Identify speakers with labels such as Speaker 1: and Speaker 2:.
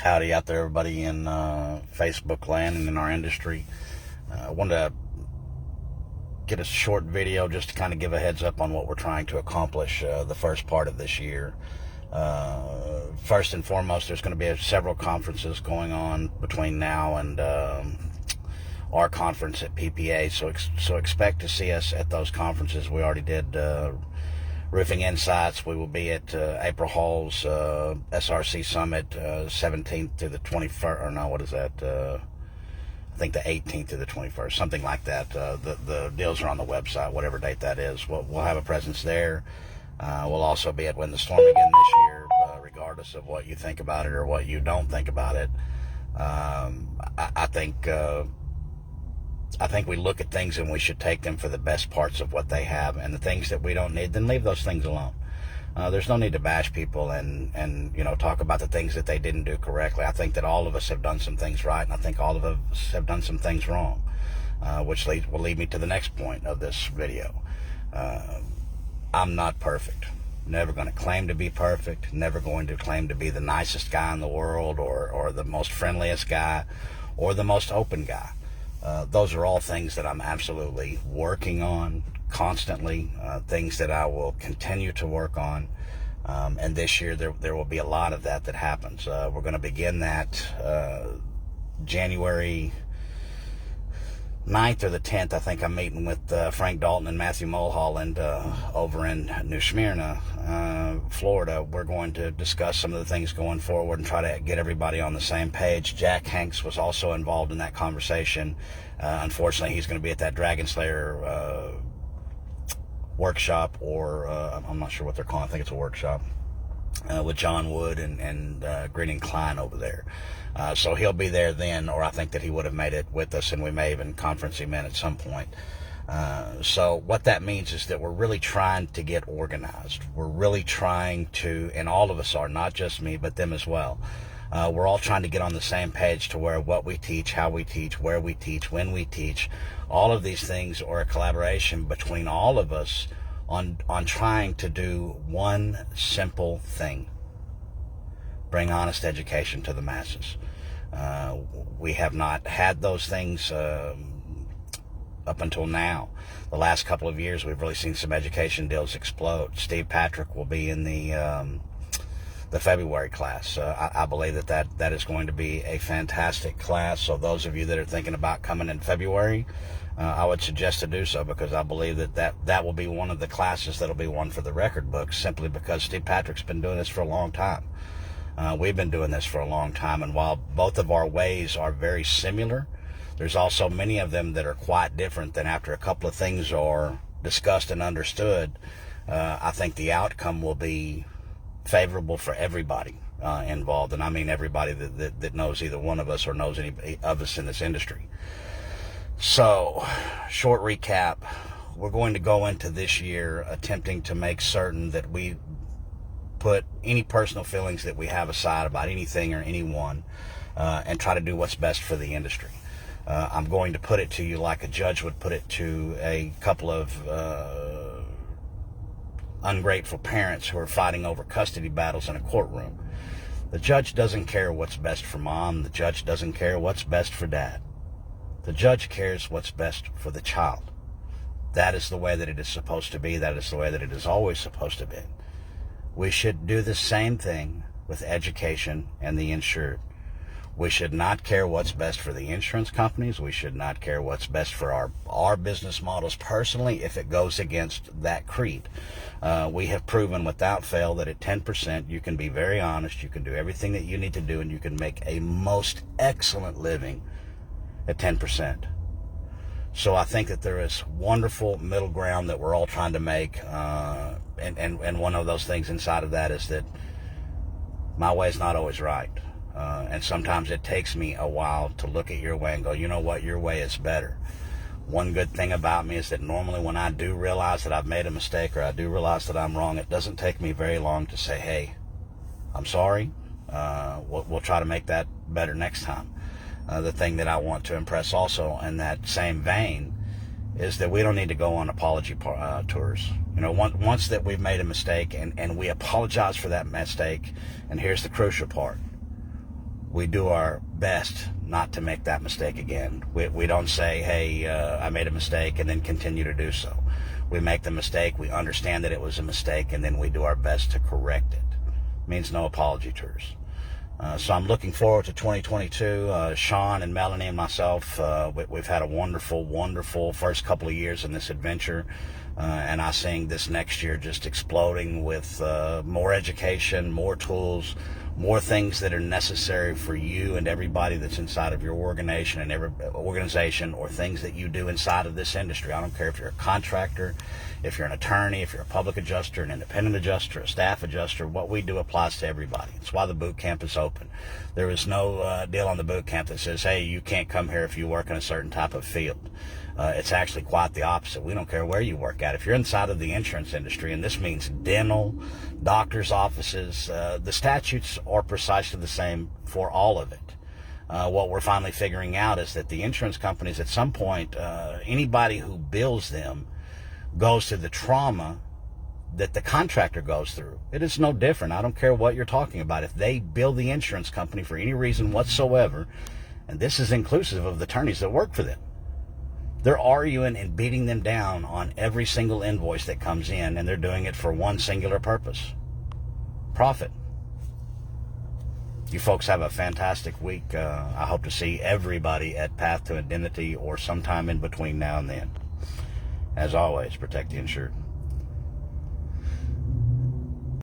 Speaker 1: Howdy out there, everybody in Facebook land and in our industry. I wanted to get a short video just to kind of give a heads up on what we're trying to accomplish the first part of this year. First and foremost, there's going to be several conferences going on between now and our conference at PPA, so expect to see us at those conferences. We already did Roofing Insights. We will be at April Hall's SRC Summit, 17th to the 21st, or no, what is that? I think the 18th to the 21st, something like that. The deals are on the website, whatever date that is. We'll have a presence there. We'll also be at Win the Storm again this year, regardless of what you think about it or what you don't think about it. I think we look at things and we should take them for the best parts of what they have, and the things that we don't need, then leave those things alone. There's no need to bash people and talk about the things that they didn't do correctly. I think that all of us have done some things right, and I think all of us have done some things wrong, which will lead me to the next point of this video. I'm not perfect. Never going to claim to be perfect. Never going to claim to be the nicest guy in the world or the most friendliest guy or the most open guy. Those are all things that I'm absolutely working on constantly, things that I will continue to work on. And this year there will be a lot of that happens. We're going to begin that January 9th or the 10th. I think I'm meeting with Frank Dalton and Matthew Mulholland over in New Smyrna, Florida. We're going to discuss some of the things going forward and try to get everybody on the same page. Jack Hanks was also involved in that conversation. Unfortunately, he's going to be at that Dragon Slayer workshop, or I'm not sure what they're calling. I think it's a workshop with John Wood and Green & Klein over there. So he'll be there then, or I think that he would have made it with us, and we may even conference him in at some point. So what that means is that we're really trying to get organized. We're really trying to, and all of us are, not just me, but them as well. We're all trying to get on the same page to where what we teach, how we teach, where we teach, when we teach, all of these things are a collaboration between all of us on trying to do one simple thing: bring honest education to the masses. We have not had those things up until now. The last couple of years, we've really seen some education deals explode. Steve Patrick will be in the February class. I believe that is going to be a fantastic class. So those of you that are thinking about coming in February, I would suggest to do so, because I believe that will be one of the classes that'll be one for the record books, simply because Steve Patrick's been doing this for a long time. We've been doing this for a long time, and while both of our ways are very similar, there's also many of them that are quite different. Then after a couple of things are discussed and understood, I think the outcome will be favorable for everybody involved, and I mean everybody that knows either one of us or knows any of us in this industry. So, short recap, we're going to go into this year attempting to make certain that we put any personal feelings that we have aside about anything or anyone, and try to do what's best for the industry. I'm going to put it to you like a judge would put it to a couple of ungrateful parents who are fighting over custody battles in a courtroom. The judge doesn't care what's best for mom. The judge doesn't care what's best for dad. The judge cares what's best for the child. That is the way that it is supposed to be. That is the way that it is always supposed to be. We should do the same thing with education and the insured. We should not care what's best for the insurance companies. We should not care what's best for our business models personally if it goes against that creed. We have proven without fail that at 10% you can be very honest, you can do everything that you need to do, and you can make a most excellent living at 10%. So I think that there is wonderful middle ground that we're all trying to make, and one of those things inside of that is that my way is not always right. And sometimes it takes me a while to look at your way and go, you know what, your way is better. One good thing about me is that normally when I do realize that I've made a mistake, or I do realize that I'm wrong, it doesn't take me very long to say, hey, I'm sorry. We'll try to make that better next time. The thing that I want to impress also in that same vein is that we don't need to go on apology tours. Once that we've made a mistake and we apologize for that mistake, and here's the crucial part: we do our best not to make that mistake again. We don't say, hey, I made a mistake, and then continue to do so. We make the mistake, we understand that it was a mistake, and then we do our best to correct it. Means no apology tours. So I'm looking forward to 2022. Sean and Melanie and myself, we've had a wonderful, wonderful first couple of years in this adventure. And I see this next year just exploding with more education, more tools, more things that are necessary for you and everybody that's inside of your organization and every organization, or things that you do inside of this industry. I don't care if you're a contractor, if you're an attorney, if you're a public adjuster, an independent adjuster, a staff adjuster. What we do applies to everybody. It's why the boot camp is open. There is no deal on the boot camp that says, hey, you can't come here if you work in a certain type of field. It's actually quite the opposite. We don't care where you work at. If you're inside of the insurance industry, and this means dental, doctor's offices, the statutes are precisely the same for all of it. What we're finally figuring out is that the insurance companies, at some point, anybody who bills them goes through the trauma that the contractor goes through. It is no different. I don't care what you're talking about. If they bill the insurance company for any reason whatsoever, and this is inclusive of the attorneys that work for them, they're arguing and beating them down on every single invoice that comes in, and they're doing it for one singular purpose: profit. You folks have a fantastic week. I hope to see everybody at Path to Indemnity or sometime in between now and then. As always, protect the insured.